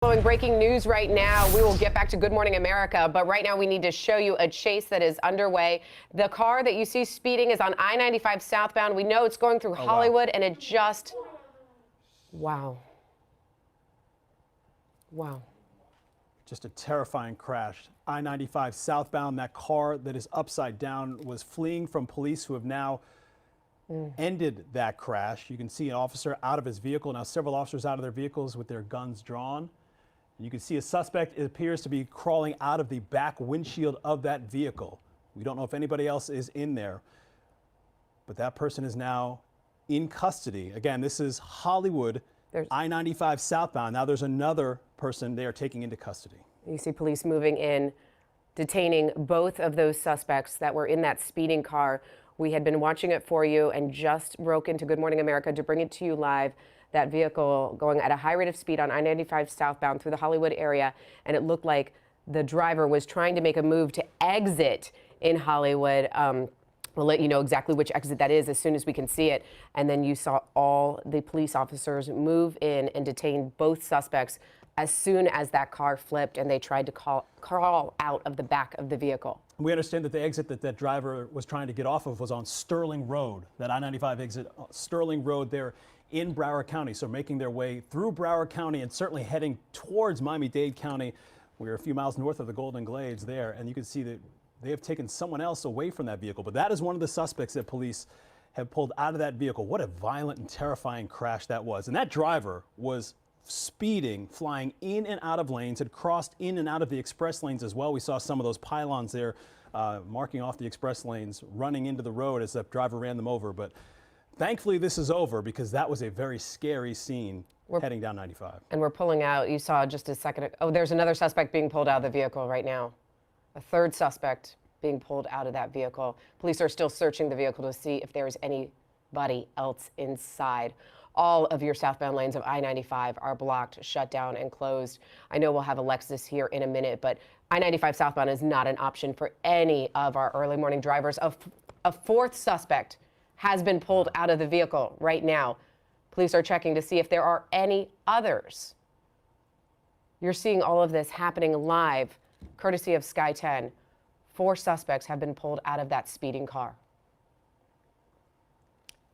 Following breaking news right now, we will get back to Good Morning America, but right now we need to show you a chase that is underway. The car that you see speeding is on I-95 southbound. We know it's going through Hollywood, wow. and it just, wow. Just a terrifying crash. I-95 southbound, that car that is upside down was fleeing from police who have now ended that crash. You can see an officer out of his vehicle, now several officers out of their vehicles with their guns drawn. And you can see a suspect, it appears to be crawling out of the back windshield of that vehicle. We don't know if anybody else is in there, but that person is now in custody. Again, this is Hollywood, I-95 southbound. Now there's another person they are taking into custody. You see police moving in, detaining both of those suspects that were in that speeding car. We had been watching it for you and just broke into Good Morning America to bring it to you live. That vehicle going at a high rate of speed on I-95 southbound through the Hollywood area, and it looked like the driver was trying to make a move to exit in Hollywood. We'll let you know exactly which exit that is as soon as we can see it. And then you saw all the police officers move in and detain both suspects as soon as that car flipped and they tried to crawl out of the back of the vehicle. We understand that the exit that that driver was trying to get off of was on Sterling Road, that I-95 exit, Sterling Road there in Broward County. So making their way through Broward County and certainly heading towards Miami-Dade County. We're a few miles north of the Golden Glades there, and you can see that they have taken someone else away from that vehicle. But that is one of the suspects that police have pulled out of that vehicle. What a violent and terrifying crash that was. And that driver was speeding, flying in and out of lanes, had crossed in and out of the express lanes as well. We saw some of those pylons there marking off the express lanes, running into the road as the driver ran them over. But thankfully this is over, because that was a very scary scene heading down 95. And we're pulling out, you saw just a second, oh, there's another suspect being pulled out of the vehicle right now. A third suspect being pulled out of that vehicle. Police are still searching the vehicle to see if there is anybody else inside. All of your southbound lanes of I-95 are blocked, shut down, and closed. I know we'll have Alexis here in a minute, but I-95 southbound is not an option for any of our early morning drivers. A fourth suspect has been pulled out of the vehicle right now. Police are checking to see if there are any others. You're seeing all of this happening live, courtesy of Sky 10. 4 suspects have been pulled out of that speeding car.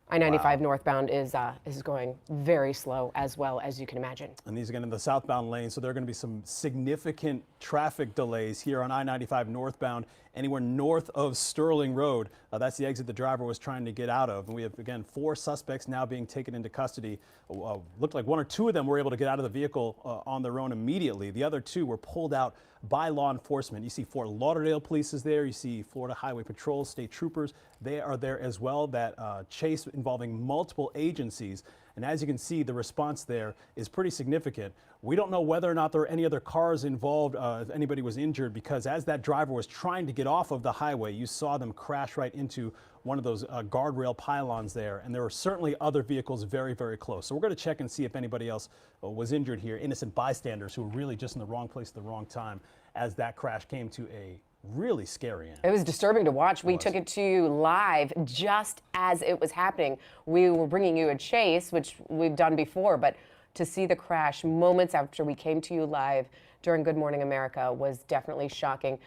I-95 northbound is going very slow as well, as you can imagine. And these again in the southbound lane, so there are going to be some significant traffic delays here on I-95 northbound, anywhere north of Sterling Road. That's the exit the driver was trying to get out of. And we have, again, 4 suspects now being taken into custody. Looked like 1 or 2 of them were able to get out of the vehicle on their own immediately. The other 2 were pulled out by law enforcement. You see Fort Lauderdale police is there. You see Florida Highway Patrol, state troopers. They are there as well. That chase involving multiple agencies. And as you can see, the response there is pretty significant. We don't know whether or not there are any other cars involved, if anybody was injured, because as that driver was trying to get off of the highway, you saw them crash right into one of those guardrail pylons there. And there were certainly other vehicles very, very close. So we're going to check and see if anybody else was injured here, innocent bystanders who were really just in the wrong place at the wrong time as that crash came to a really scary end. It was disturbing to watch. We took it to you live just as it was happening. We were bringing you a chase, which we've done before, but to see the crash moments after we came to you live during Good Morning America was definitely shocking.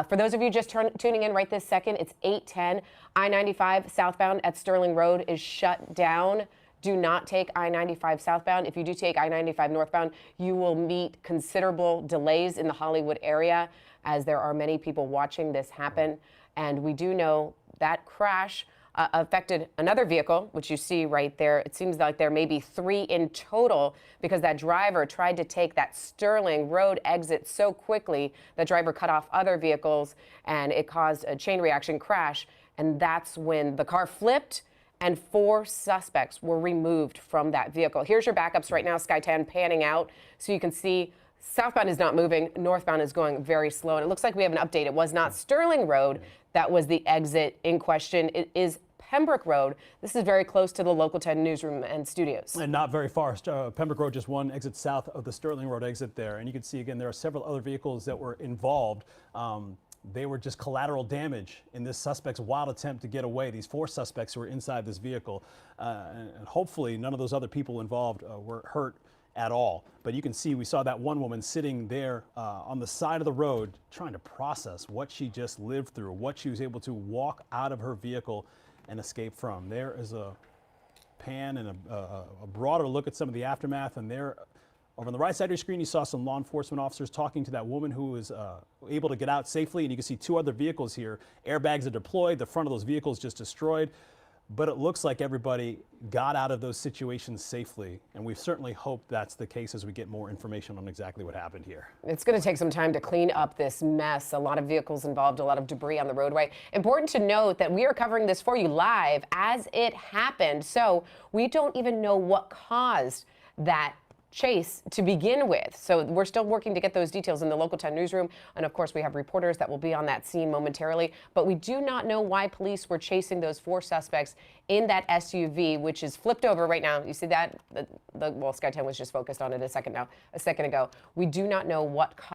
For those of you just tuning in right this second, it's 8:10. I-95 southbound at Sterling Road is shut down. Do not take I-95 southbound. If you do take I-95 northbound, you will meet considerable delays in the Hollywood area, as there are many people watching this happen. And we do know that crash affected another vehicle, which you see right there. It seems like there may be 3 in total, because that driver tried to take that Sterling Road exit so quickly, that driver cut off other vehicles and it caused a chain reaction crash. And that's when the car flipped and 4 suspects were removed from that vehicle. Here's your backups right now, Sky 10 panning out so you can see southbound is not moving, northbound is going very slow. And it looks like we have an update. It was not Sterling Road that was the exit in question. It is Pembroke Road. This is very close to the Local 10 newsroom and studios. And not very far. Pembroke Road, just 1 exit south of the Sterling Road exit there. And you can see again, there are several other vehicles that were involved. They were just collateral damage in this suspect's wild attempt to get away. These 4 suspects who were inside this vehicle. And hopefully none of those other people involved were hurt at all. But you can see, we saw that one woman sitting there on the side of the road trying to process what she just lived through, what she was able to walk out of her vehicle and escape from. There is a pan and a broader look at some of the aftermath, and there over on the right side of your screen you saw some law enforcement officers talking to that woman who was able to get out safely, and you can see two other vehicles here. Airbags are deployed, the front of those vehicles just destroyed, but it looks like everybody got out of those situations safely, and we certainly hope that's the case as we get more information on exactly what happened here. It's going to take some time to clean up this mess. A lot of vehicles involved, a lot of debris on the roadway. Important to note that we are covering this for you live as it happened, so we don't even know what caused that chase to begin with. So we're still working to get those details in the Local 10 newsroom. And of course, we have reporters that will be on that scene momentarily. But we do not know why police were chasing those four suspects in that SUV, which is flipped over right now. You see that? Well, Sky 10 was just focused on it a second ago. We do not know what